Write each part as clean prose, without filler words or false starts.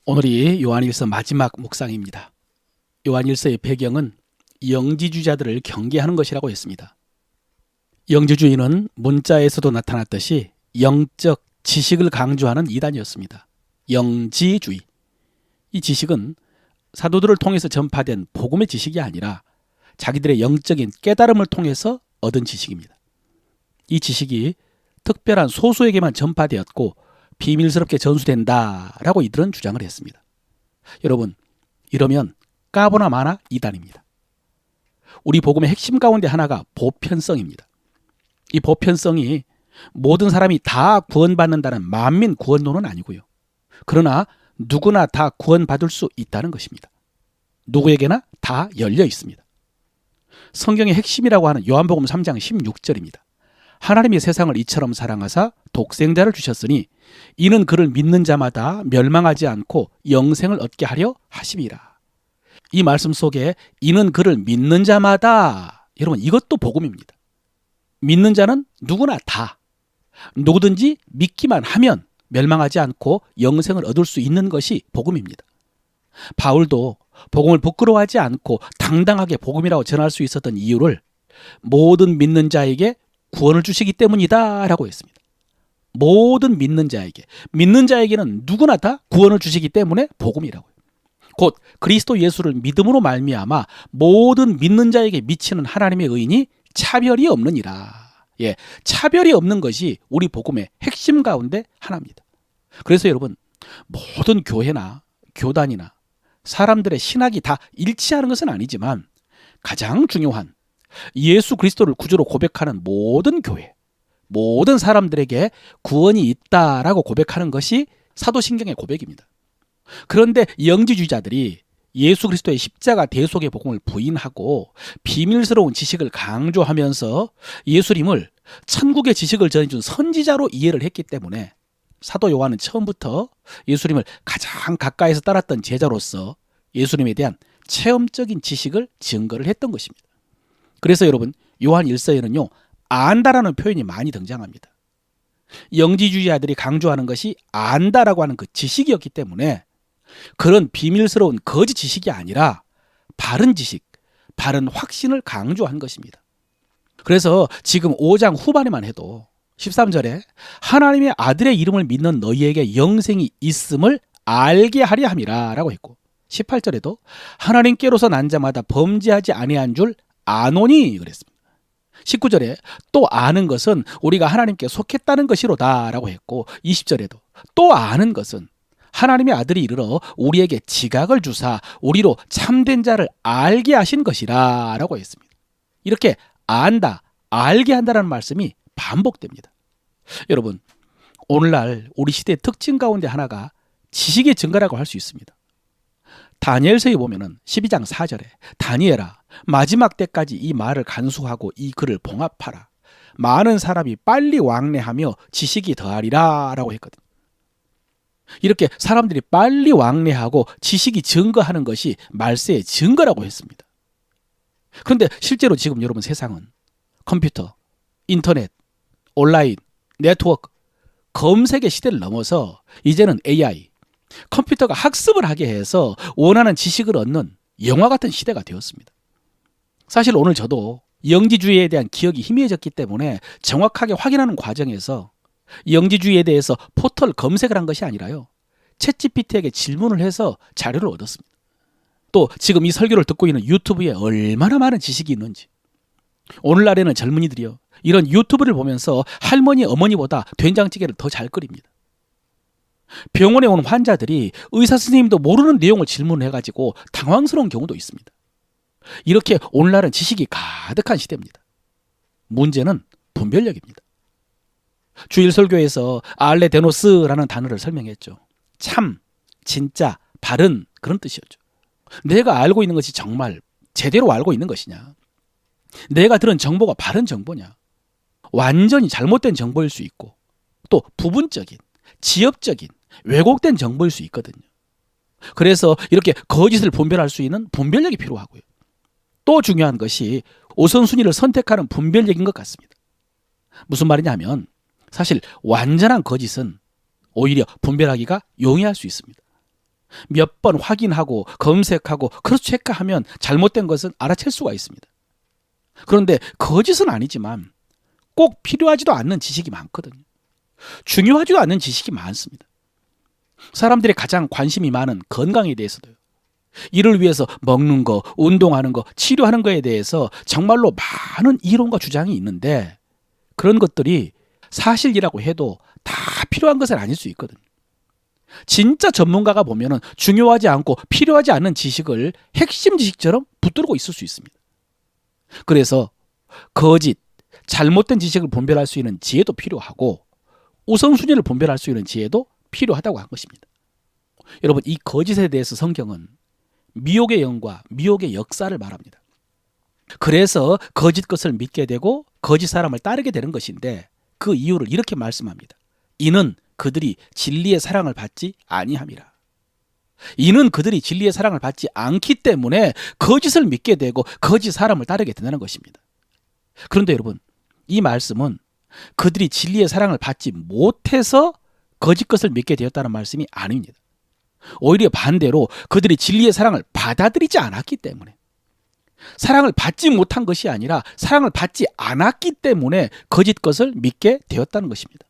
오늘이 요한일서 마지막 묵상입니다. 요한일서의 배경은 영지주의자들을 경계하는 것이라고 했습니다. 영지주의는 문자에서도 나타났듯이 영적 지식을 강조하는 이단이었습니다. 영지주의. 이 지식은 사도들을 통해서 전파된 복음의 지식이 아니라 자기들의 영적인 깨달음을 통해서 얻은 지식입니다. 이 지식이 특별한 소수에게만 전파되었고 비밀스럽게 전수된다라고 이들은 주장을 했습니다. 여러분, 이러면 까보나 마나 이단입니다. 우리 복음의 핵심 가운데 하나가 보편성입니다. 이 보편성이 모든 사람이 다 구원받는다는 만민 구원론은 아니고요. 그러나 누구나 다 구원받을 수 있다는 것입니다. 누구에게나 다 열려 있습니다. 성경의 핵심이라고 하는 요한복음 3장 16절입니다. 하나님이 세상을 이처럼 사랑하사 독생자를 주셨으니 이는 그를 믿는 자마다 멸망하지 않고 영생을 얻게 하려 하심이라. 이 말씀 속에 이는 그를 믿는 자마다, 여러분, 이것도 복음입니다. 믿는 자는 누구나 다, 누구든지 믿기만 하면 멸망하지 않고 영생을 얻을 수 있는 것이 복음입니다. 바울도 복음을 부끄러워하지 않고 당당하게 복음이라고 전할 수 있었던 이유를 모든 믿는 자에게 구원을 주시기 때문이다 라고 했습니다. 모든 믿는 자에게는 누구나 다 구원을 주시기 때문에 복음이라고요. 곧 그리스도 예수를 믿음으로 말미암아 모든 믿는 자에게 미치는 하나님의 의인이 차별이 없느니라. 차별이 없는 것이 우리 복음의 핵심 가운데 하나입니다. 그래서 여러분, 모든 교회나 교단이나 사람들의 신학이 다 일치하는 것은 아니지만 가장 중요한 예수 그리스도를 구주로 고백하는 모든 교회, 모든 사람들에게 구원이 있다라고 고백하는 것이 사도신경의 고백입니다. 그런데 영지주의자들이 예수 그리스도의 십자가 대속의 복음을 부인하고 비밀스러운 지식을 강조하면서 예수님을 천국의 지식을 전해준 선지자로 이해를 했기 때문에 사도 요한은 처음부터 예수님을 가장 가까이서 따랐던 제자로서 예수님에 대한 체험적인 지식을 증거를 했던 것입니다. 그래서 여러분, 요한 1서에는요, 안다라는 표현이 많이 등장합니다. 영지주의자들이 강조하는 것이 안다라고 하는 그 지식이었기 때문에 그런 비밀스러운 거짓 지식이 아니라 바른 지식, 바른 확신을 강조한 것입니다. 그래서 지금 5장 후반에만 해도 13절에 하나님의 아들의 이름을 믿는 너희에게 영생이 있음을 알게 하려 함이라 라고 했고 18절에도 하나님께로서 난 자마다 범죄하지 아니한 줄 아노니 그랬습니다. 19절에 또 아는 것은 우리가 하나님께 속했다는 것이로다 라고 했고 20절에도 또 아는 것은 하나님의 아들이 이르러 우리에게 지각을 주사 우리로 참된 자를 알게 하신 것이라 라고 했습니다. 이렇게 안다, 알게 한다는 말씀이 반복됩니다. 여러분, 오늘날 우리 시대의 특징 가운데 하나가 지식의 증가라고 할 수 있습니다. 다니엘서에 보면은 12장 4절에 다니엘아 마지막 때까지 이 말을 간수하고 이 글을 봉합하라. 많은 사람이 빨리 왕래하며 지식이 더하리라 라고 했거든요. 이렇게 사람들이 빨리 왕래하고 지식이 증거하는 것이 말세의 증거라고 했습니다. 그런데 실제로 지금 여러분 세상은 컴퓨터, 인터넷, 온라인, 네트워크, 검색의 시대를 넘어서 이제는 AI, 컴퓨터가 학습을 하게 해서 원하는 지식을 얻는 영화 같은 시대가 되었습니다. 사실 오늘 저도 영지주의에 대한 기억이 희미해졌기 때문에 정확하게 확인하는 과정에서 영지주의에 대해서 포털 검색을 한 것이 아니라요, 챗GPT에게 질문을 해서 자료를 얻었습니다. 또 지금 이 설교를 듣고 있는 유튜브에 얼마나 많은 지식이 있는지, 오늘날에는 젊은이들이요, 이런 유튜브를 보면서 할머니, 어머니보다 된장찌개를 더 잘 끓입니다. 병원에 온 환자들이 의사 선생님도 모르는 내용을 질문해가지고 당황스러운 경우도 있습니다. 이렇게 오늘날은 지식이 가득한 시대입니다. 문제는 분별력입니다. 주일 설교에서 알레데노스라는 단어를 설명했죠. 참, 진짜, 바른, 그런 뜻이었죠. 내가 알고 있는 것이 정말 제대로 알고 있는 것이냐, 내가 들은 정보가 바른 정보냐, 완전히 잘못된 정보일 수 있고 또 부분적인, 지엽적인, 왜곡된 정보일 수 있거든요. 그래서 이렇게 거짓을 분별할 수 있는 분별력이 필요하고요. 또 중요한 것이 우선순위를 선택하는 분별력인 것 같습니다. 무슨 말이냐 하면 사실 완전한 거짓은 오히려 분별하기가 용이할 수 있습니다. 몇 번 확인하고 검색하고 크로스 체크하면 잘못된 것은 알아챌 수가 있습니다. 그런데 거짓은 아니지만 꼭 필요하지도 않는 지식이 많거든요. 중요하지도 않는 지식이 많습니다. 사람들이 가장 관심이 많은 건강에 대해서도요. 이를 위해서 먹는 거, 운동하는 거, 치료하는 거에 대해서 정말로 많은 이론과 주장이 있는데 그런 것들이 사실이라고 해도 다 필요한 것은 아닐 수 있거든요. 진짜 전문가가 보면은 중요하지 않고 필요하지 않는 지식을 핵심 지식처럼 붙들고 있을 수 있습니다. 그래서 거짓, 잘못된 지식을 분별할 수 있는 지혜도 필요하고 우선순위를 분별할 수 있는 지혜도 필요하다고 한 것입니다. 여러분, 이 거짓에 대해서 성경은 미혹의 영과 미혹의 역사를 말합니다. 그래서 거짓 것을 믿게 되고 거짓 사람을 따르게 되는 것인데 그 이유를 이렇게 말씀합니다. 이는 그들이 진리의 사랑을 받지 아니함이라. 이는 그들이 진리의 사랑을 받지 않기 때문에 거짓을 믿게 되고 거짓 사람을 따르게 된다는 것입니다. 그런데 여러분, 이 말씀은 그들이 진리의 사랑을 받지 못해서 거짓 것을 믿게 되었다는 말씀이 아닙니다. 오히려 반대로 그들이 진리의 사랑을 받아들이지 않았기 때문에, 사랑을 받지 못한 것이 아니라 사랑을 받지 않았기 때문에 거짓 것을 믿게 되었다는 것입니다.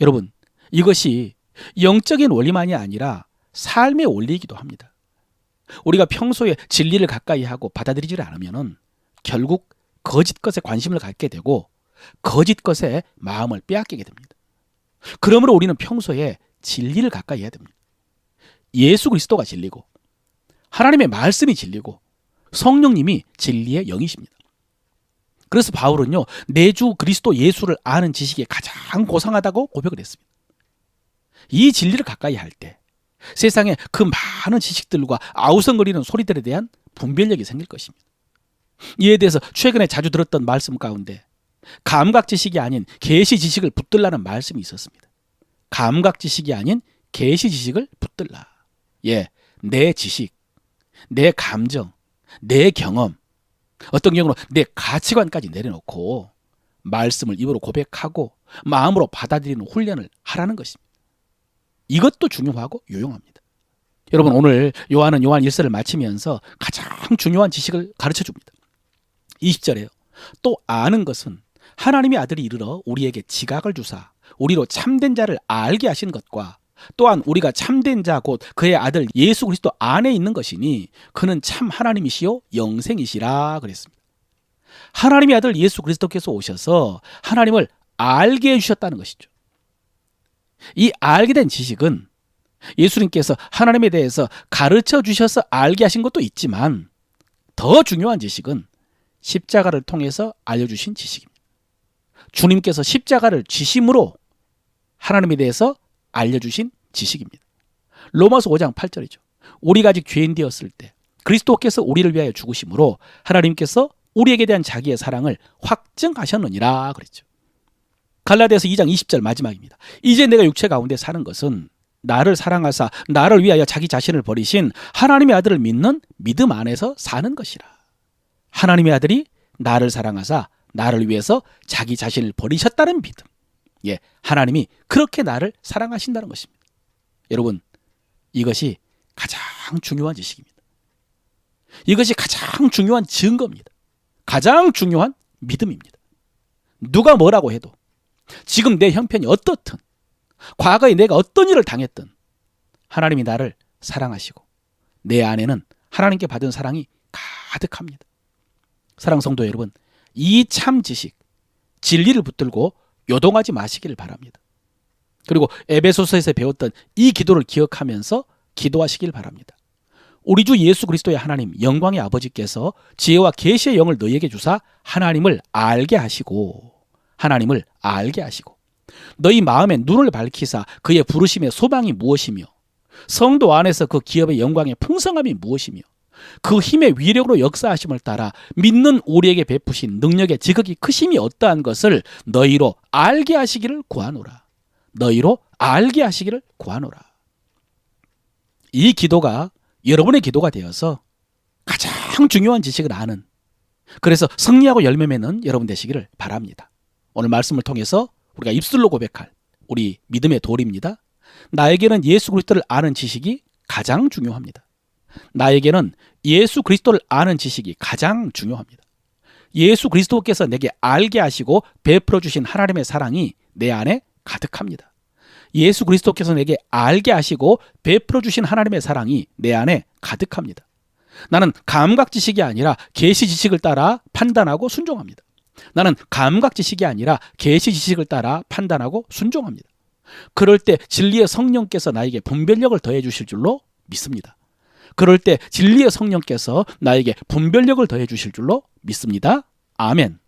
여러분, 이것이 영적인 원리만이 아니라 삶의 원리이기도 합니다. 우리가 평소에 진리를 가까이 하고 받아들이지를 않으면 결국 거짓 것에 관심을 갖게 되고 거짓 것에 마음을 빼앗기게 됩니다. 그러므로 우리는 평소에 진리를 가까이 해야 됩니다. 예수 그리스도가 진리고 하나님의 말씀이 진리고 성령님이 진리의 영이십니다. 그래서 바울은요, 내 주 그리스도 예수를 아는 지식이 가장 고상하다고 고백을 했습니다. 이 진리를 가까이 할 때 세상에 그 많은 지식들과 아우성거리는 소리들에 대한 분별력이 생길 것입니다. 이에 대해서 최근에 자주 들었던 말씀 가운데 감각 지식이 아닌 계시 지식을 붙들라는 말씀이 있었습니다. 감각 지식이 아닌 계시 지식을 붙들라. 예, 내 지식, 내 감정, 내 경험, 어떤 경우는 내 가치관까지 내려놓고 말씀을 입으로 고백하고 마음으로 받아들이는 훈련을 하라는 것입니다. 이것도 중요하고 유용합니다. 여러분, 오늘 요한은 요한 1서를 마치면서 가장 중요한 지식을 가르쳐 줍니다. 20절에요. 또 아는 것은 하나님의 아들이 이르러 우리에게 지각을 주사 우리로 참된 자를 알게 하신 것과 또한 우리가 참된 자 곧 그의 아들 예수 그리스도 안에 있는 것이니 그는 참 하나님이시요 영생이시라 그랬습니다. 하나님의 아들 예수 그리스도께서 오셔서 하나님을 알게 해주셨다는 것이죠. 이 알게 된 지식은 예수님께서 하나님에 대해서 가르쳐 주셔서 알게 하신 것도 있지만 더 중요한 지식은 십자가를 통해서 알려주신 지식입니다. 주님께서 십자가를 지심으로 하나님에 대해서 알려주신 지식입니다. 로마서 5장 8절이죠. 우리가 아직 죄인 되었을 때 그리스도께서 우리를 위하여 죽으심으로 하나님께서 우리에게 대한 자기의 사랑을 확증하셨느니라 그랬죠. 갈라디아서 2장 20절 마지막입니다. 이제 내가 육체 가운데 사는 것은 나를 사랑하사 나를 위하여 자기 자신을 버리신 하나님의 아들을 믿는 믿음 안에서 사는 것이라. 하나님의 아들이 나를 사랑하사 나를 위해서 자기 자신을 버리셨다는 믿음. 예, 하나님이 그렇게 나를 사랑하신다는 것입니다. 여러분, 이것이 가장 중요한 지식입니다. 이것이 가장 중요한 증거입니다. 가장 중요한 믿음입니다. 누가 뭐라고 해도 지금 내 형편이 어떻든 과거에 내가 어떤 일을 당했든 하나님이 나를 사랑하시고 내 안에는 하나님께 받은 사랑이 가득합니다. 사랑 성도 여러분, 이 참 지식, 진리를 붙들고 요동하지 마시기를 바랍니다. 그리고 에베소서에서 배웠던 이 기도를 기억하면서 기도하시길 바랍니다. 우리 주 예수 그리스도의 하나님 영광의 아버지께서 지혜와 계시의 영을 너희에게 주사 하나님을 알게 하시고 너희 마음의 눈을 밝히사 그의 부르심의 소망이 무엇이며 성도 안에서 그 기업의 영광의 풍성함이 무엇이며 그 힘의 위력으로 역사하심을 따라 믿는 우리에게 베푸신 능력의 지극히 크심이 어떠한 것을 너희로 알게 하시기를 구하노라. 이 기도가 여러분의 기도가 되어서 가장 중요한 지식을 아는, 그래서 승리하고 열매 맺는 여러분 되시기를 바랍니다. 오늘 말씀을 통해서 우리가 입술로 고백할 우리 믿음의 도리입니다. 나에게는 예수 그리스도를 아는 지식이 가장 중요합니다. 나에게는 예수 그리스도를 아는 지식이 가장 중요합니다. 예수 그리스도께서 내게 알게 하시고 베풀어 주신 하나님의 사랑이 내 안에 가득합니다. 예수 그리스도께서 내게 알게 하시고 베풀어 주신 하나님의 사랑이 내 안에 가득합니다. 나는 감각 지식이 아니라 계시 지식을 따라 판단하고 순종합니다. 나는 감각 지식이 아니라 계시 지식을 따라 판단하고 순종합니다. 그럴 때 진리의 성령께서 나에게 분별력을 더해 주실 줄로 믿습니다. 그럴 때 진리의 성령께서 나에게 분별력을 더해 주실 줄로 믿습니다. 아멘.